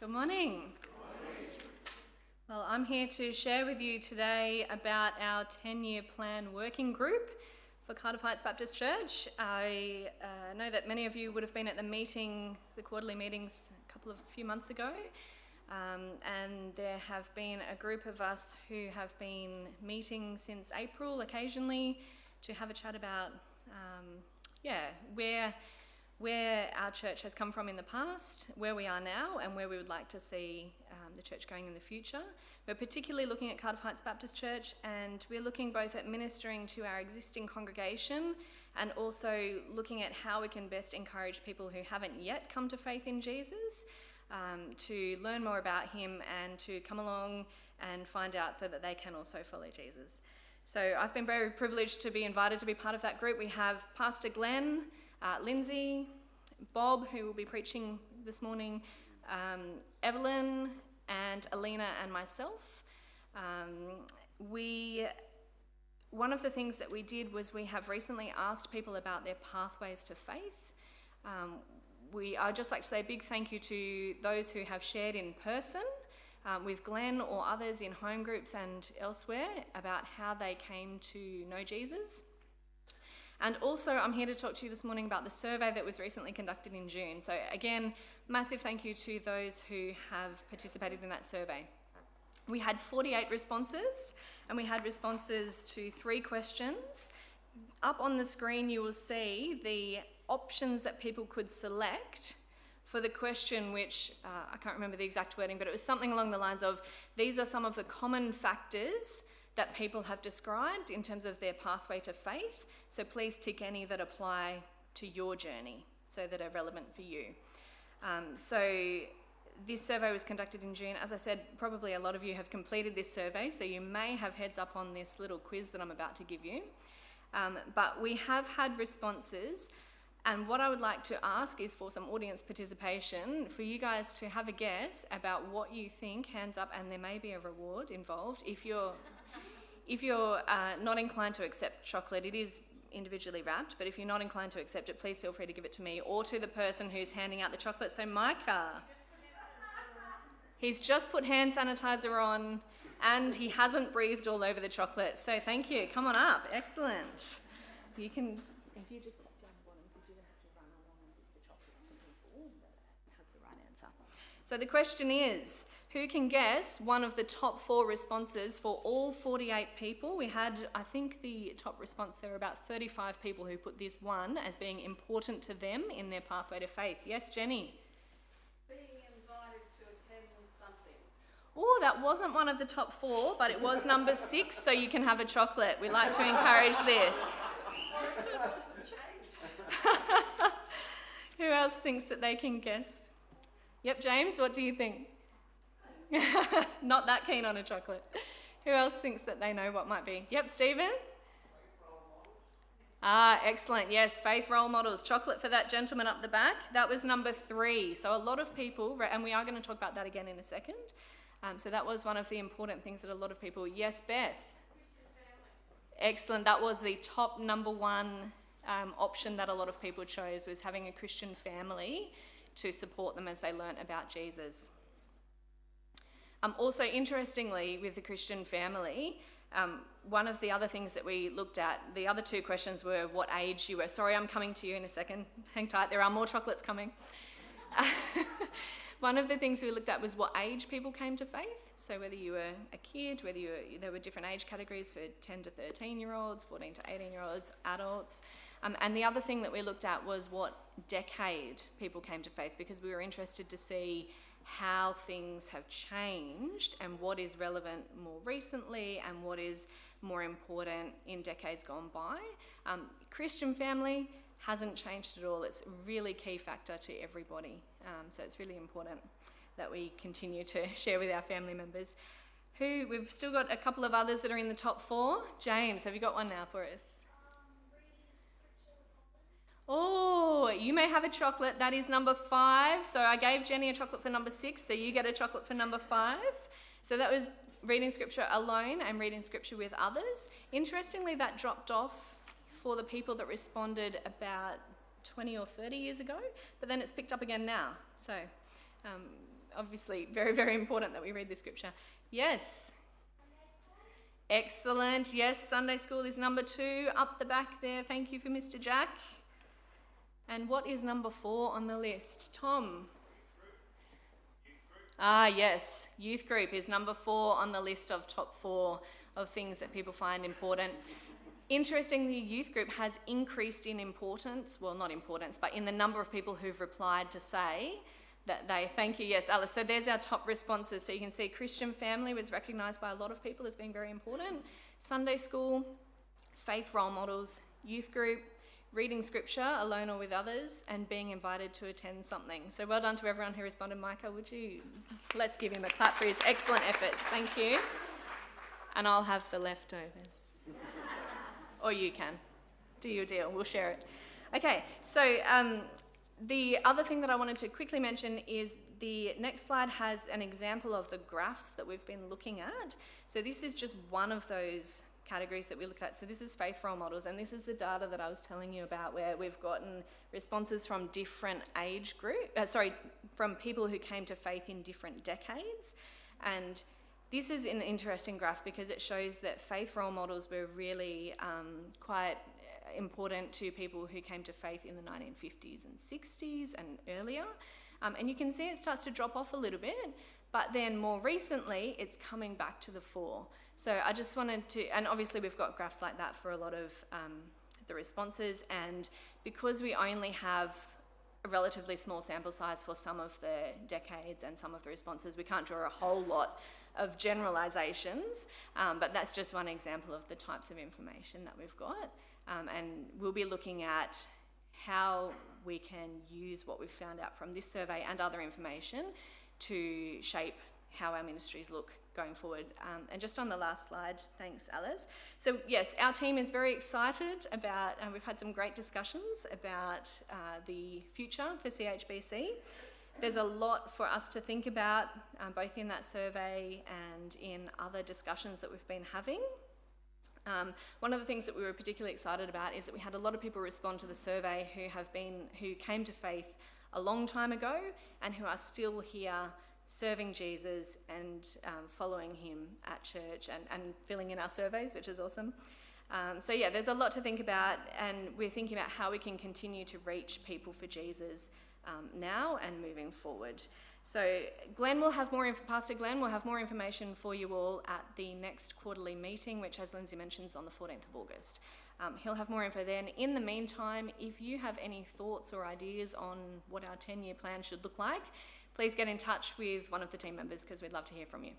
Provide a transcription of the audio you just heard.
Good morning. Well, I'm here to share with you today about our 10-year plan working group for Cardiff Heights Baptist Church. I know that many of you would have been at the quarterly meetings a few months ago, and there have been a group of us who have been meeting since April occasionally to have a chat about where our church has come from in the past, where we are now, and where we would like to see the church going in the future. We're particularly looking at Cardiff Heights Baptist Church, and we're looking both at ministering to our existing congregation and also looking at how we can best encourage people who haven't yet come to faith in Jesus to learn more about him and to come along and find out so that they can also follow Jesus. So I've been very privileged to be invited to be part of that group. We have Pastor Glen, Lindsay, Bob, who will be preaching this morning, Evelyn and Alina and myself. One of the things that we did was we have recently asked people about their pathways to faith. I'd just like to say a big thank you to those who have shared in person with Glen or others in home groups and elsewhere about how they came to know Jesus. And also, I'm here to talk to you this morning about the survey that was recently conducted in June. So again, massive thank you to those who have participated in that survey. We had 48 responses, and we had responses to 3 questions. Up on the screen, you will see the options that people could select for the question which, I can't remember the exact wording, but it was something along the lines of, these are some of the common factors that people have described in terms of their pathway to faith. So please tick any that apply to your journey, so that are relevant for you. So this survey was conducted in June. As I said, probably a lot of you have completed this survey, so you may have heads up on this little quiz that I'm about to give you. But we have had responses, and what I would like to ask is for some audience participation, for you guys to have a guess about what you think, hands up, and there may be a reward involved. If you're not inclined to accept chocolate, it is individually wrapped, but if you're not inclined to accept it, please feel free to give it to me or to the person who's handing out the chocolate. So Micah, he's just put hand sanitizer on and he hasn't breathed all over the chocolate. So thank you. Come on up. Excellent. You can, if you just pop down the bottom, because you're going to have to run along and give the chocolates to people that have the right answer. So the question is, who can guess one of the top 4 responses for all 48 people? We had, I think the top response, there were about 35 people who put this one as being important to them in their pathway to faith. Yes, Jenny? Being invited to attend something. Oh, that wasn't one of the top 4, but it was number 6, so you can have a chocolate. We like to encourage this. Who else thinks that they can guess? Yep, James, what do you think? Not that keen on a chocolate. Who else thinks that they know what might be? Yep, Stephen? Excellent. Yes, faith role models. Chocolate for that gentleman up the back. That was number 3. So a lot of people, and we are going to talk about that again in a second. So that was one of the important things that a lot of people... Yes, Beth? Excellent. That was the top number 1 option that a lot of people chose, was having a Christian family to support them as they learnt about Jesus. Also, interestingly, with the Christian family, one of the other things that we looked at, the other 2 questions were what age you were. Sorry, I'm coming to you in a second. Hang tight, there are more chocolates coming. One of the things we looked at was what age people came to faith. So whether you were a kid, there were different age categories for 10 to 13-year-olds, 14 to 18-year-olds, adults. And the other thing that we looked at was what decade people came to faith, because we were interested to see how things have changed and what is relevant more recently and what is more important in decades gone by. Christian family hasn't changed at all. It's a really key factor to everybody. So it's really important that we continue to share with our family members. We've still got a couple of others that are in the top 4. James, have you got one now for us? Oh, you may have a chocolate. That is number 5. So I gave Jenny a chocolate for number 6, so you get a chocolate for number 5. So that was reading scripture alone and reading scripture with others. Interestingly, that dropped off for the people that responded about 20 or 30 years ago, but then it's picked up again now. So Obviously, very, very important that we read the scripture. Yes. Excellent. Yes, Sunday school is number 2 up the back there. Thank you for Mr. Jack. And what is number 4 on the list? Tom? Yes. Youth group is number 4 on the list of top 4 of things that people find important. Interestingly, youth group has increased in importance. Well, not importance, but in the number of people who've replied to say that they, thank you, yes, Alice. So there's our top responses. So you can see Christian family was recognised by a lot of people as being very important. Sunday school, faith role models, youth group, reading scripture alone or with others, and being invited to attend something. So well done to everyone who responded. Micah, let's give him a clap for his excellent efforts. Thank you. And I'll have the leftovers. Or you can. Do your deal. We'll share it. Okay, so the other thing that I wanted to quickly mention is the next slide has an example of the graphs that we've been looking at. So this is just one of those categories that we looked at. So this is faith role models, and this is the data that I was telling you about where we've gotten responses from different age from people who came to faith in different decades. And this is an interesting graph because it shows that faith role models were really quite important to people who came to faith in the 1950s and 60s and earlier. And you can see it starts to drop off a little bit, but then more recently it's coming back to the fore. So I just wanted to, and obviously we've got graphs like that for a lot of the responses, and because we only have a relatively small sample size for some of the decades and some of the responses, we can't draw a whole lot of generalisations, but that's just one example of the types of information that we've got. And we'll be looking at how we can use what we've found out from this survey and other information to shape how our ministries look going forward. And just on the last slide, thanks Alice. So yes, our team is very excited about, and we've had some great discussions about the future for CHBC. There's a lot for us to think about, both in that survey and in other discussions that we've been having. One of the things that we were particularly excited about is that we had a lot of people respond to the survey who came to faith a long time ago and who are still here serving Jesus and following him at church and filling in our surveys, which is awesome. So yeah, there's a lot to think about, and we're thinking about how we can continue to reach people for Jesus now and moving forward. So Pastor Glen will have more information for you all at the next quarterly meeting, which, as Lindsay mentions, is on the 14th of August. He'll have more info then. In the meantime, if you have any thoughts or ideas on what our 10-year plan should look like, please get in touch with one of the team members because we'd love to hear from you.